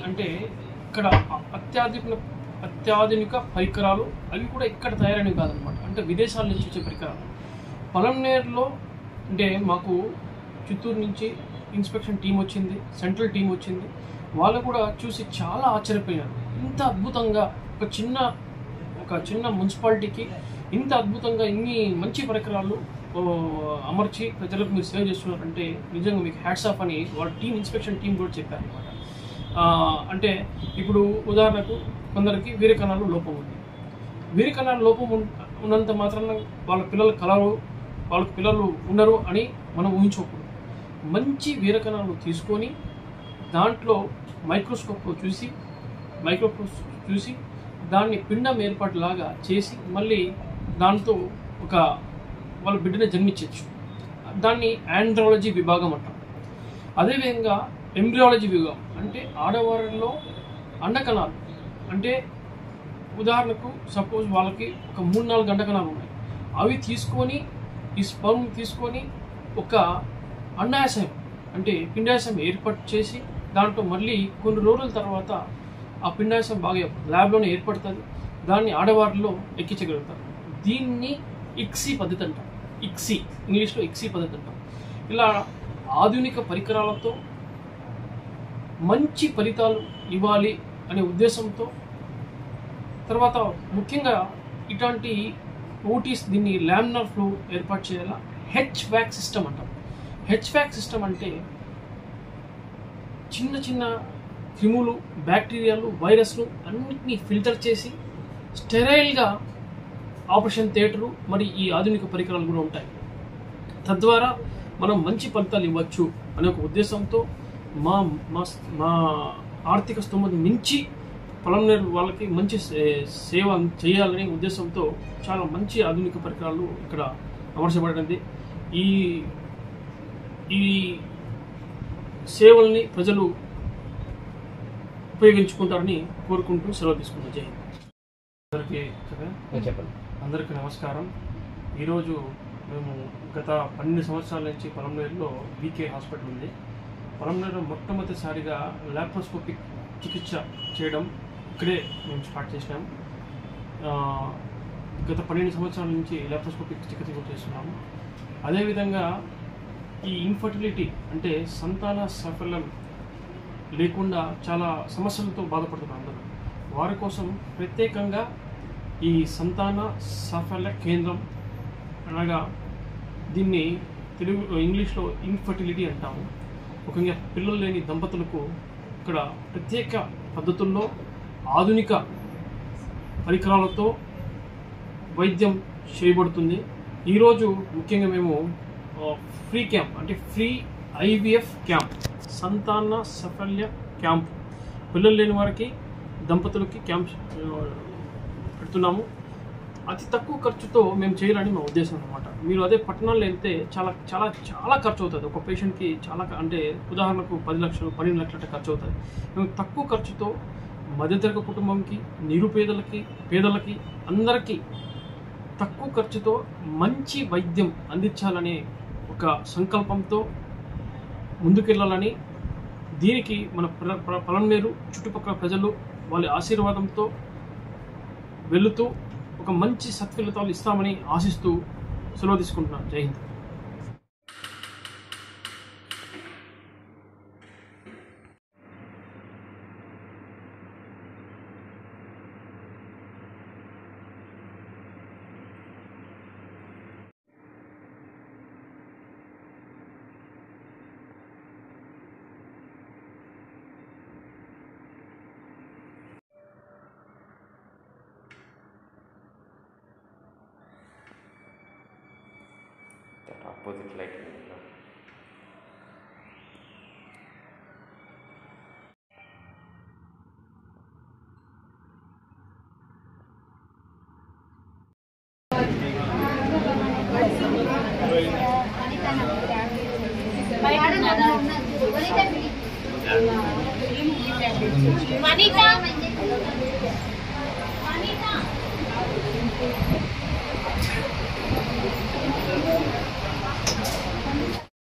అంటే ఇక్కడ అత్యాధునిక పరికరాలు అవి కూడా ఇక్కడ తయారైనవి కాదనమాట. అంటే విదేశాల నుంచి వచ్చే పరికరాలు. పొలంనేరులో అంటే మాకు చిత్తూరు నుంచి ఇన్స్పెక్షన్ టీం వచ్చింది, సెంట్రల్ టీం వచ్చింది. వాళ్ళు కూడా చూసి చాలా ఆశ్చర్యపోయారు. ఇంత అద్భుతంగా ఒక చిన్న మున్సిపాలిటీకి ఇంత అద్భుతంగా ఇన్ని మంచి పరికరాలు అమర్చి ప్రజలకు మీరు సేవ్ చేస్తున్నారంటే నిజంగా మీకు హ్యాట్స్ ఆఫ్ అని వాళ్ళ ఇన్స్పెక్షన్ టీం కూడా చెప్పారు అనమాట. అంటే ఇప్పుడు ఉదాహరణకు కొందరికి వీరకణాలు లోపం ఉంది. వీరకణాలు లోపం ఉన్నంత మాత్రాన వాళ్ళకి పిల్లలు ఉండరు అని మనం ఊహించుకోకూడదు. మంచి వీరకణాలు తీసుకొని దాంట్లో మైక్రోస్కోప్ చూసి దాన్ని పిండం ఏర్పాటులాగా చేసి మళ్ళీ దాంతో వాళ్ళ బిడ్డని జన్మించవచ్చు. దాన్ని ఆండ్రాలజీ విభాగం అంటాం. అదేవిధంగా ఎంబ్రియాలజీ విభాగం అంటే ఆడవారిలో అండకణాలు. అంటే ఉదాహరణకు సపోజ్ వాళ్ళకి ఒక 3-4 అండకణాలు ఉన్నాయి. అవి తీసుకొని ఈ స్పర్మ్ తీసుకొని ఒక అండాశయం అంటే పిండాశయం ఏర్పాటు చేసి దాంట్లో మళ్ళీ కొన్ని రోజుల తర్వాత ఆ పిండాశయం బాగా ల్యాబ్లోనే ఏర్పడుతుంది. దాన్ని ఆడవారిలో ఎక్కించగలుగుతారు. దీన్ని ఇక్సీ పద్ధతి అంటాం. ఇంగ్లీష్లో ఇక్సీ పద్ధతి అంటాం. ఇలా ఆధునిక పరికరాలతో మంచి ఫలితాలు ఇవ్వాలి అనే ఉద్దేశంతో తర్వాత ముఖ్యంగా ఇట్లాంటి ఓటీస్ దీన్ని లామినార్ ఫ్లో ఏర్పాటు చేయాలా. HVAC సిస్టమ్ అంటాం. HVAC సిస్టమ్ అంటే చిన్న క్రిములు, బ్యాక్టీరియాలు, వైరస్లు అన్నింటినీ ఫిల్టర్ చేసి స్టెరైల్గా ఆపరేషన్ థియేటరు మరి ఈ ఆధునిక పరికరాలు కూడా ఉంటాయి. తద్వారా మనం మంచి ఫలితాలు ఇవ్వచ్చు అనే ఒక ఉద్దేశంతో మా ఆర్థిక స్తోమత మించి పొలంనేరు వాళ్ళకి మంచి సేవ చేయాలనే ఉద్దేశంతో చాలా మంచి ఆధునిక పరికరాలు ఇక్కడ అమర్చబడినది. ఈ సేవల్ని ప్రజలు ఉపయోగించుకుంటారని కోరుకుంటూ సెలవు తీసుకుంటాం. జై హింద్. అందరికీ నమస్కారం. ఈరోజు మేము గత 12 సంవత్సరాల నుంచి పొలంనేరులో బీకే హాస్పిటల్ ఉంది. పొలంనేరులో మొట్టమొదటిసారిగా లాప్రోస్కోపిక్ చికిత్స చేయడం ఇక్కడే మేము స్టార్ట్ చేసినాము. గత 12 సంవత్సరాల నుంచి లాప్రోస్కోపిక్ చికిత్స చేస్తున్నాము. అదేవిధంగా ఈ ఇన్ఫర్టిలిటీ అంటే సంతాన సాఫల్యం లేకుండా చాలా సమస్యలతో బాధపడుతున్నారు అందరూ. వారి కోసం ప్రత్యేకంగా ఈ సంతాన సాఫల్య కేంద్రం అనగా దీన్ని ఇంగ్లీష్లో ఇన్ఫర్టిలిటీ అంటాము. ముఖ్యంగా పిల్లలు లేని దంపతులకు ఇక్కడ ప్రత్యేక పద్ధతుల్లో ఆధునిక పరికరాలతో వైద్యం చేయబడుతుంది. ఈరోజు ముఖ్యంగా మేము ఫ్రీ క్యాంప్ అంటే ఫ్రీ IVF క్యాంప్, సంతాన సాఫల్య క్యాంప్, పిల్లలు లేని వారికి దంపతులకి క్యాంప్ పెడుతున్నాము. అతి తక్కువ ఖర్చుతో మేము చేయాలని మా ఉద్దేశం అనమాట. మీరు అదే పట్టణాల్లో వెళ్తే చాలా చాలా చాలా ఖర్చు అవుతుంది. ఒక పేషెంట్కి చాలా అంటే ఉదాహరణకు 10 లక్షలు 12 లక్షల ఖర్చు అవుతుంది. మేము తక్కువ ఖర్చుతో మధ్యతరగతి కుటుంబంకి, నిరుపేదలకి, పేదలకి అందరికీ తక్కువ ఖర్చుతో మంచి వైద్యం అందించాలనే ఒక సంకల్పంతో ముందుకెళ్ళాలని, దీనికి మన పొలంనేరు చుట్టుపక్కల ప్రజలు వాళ్ళ ఆశీర్వాదంతో వెళుతూ ఒక మంచి సత్ఫలితాలు ఇస్తామని ఆశిస్తూ సెలవు తీసుకుంటున్నాను. జై హింద్. Opposite light. Manita.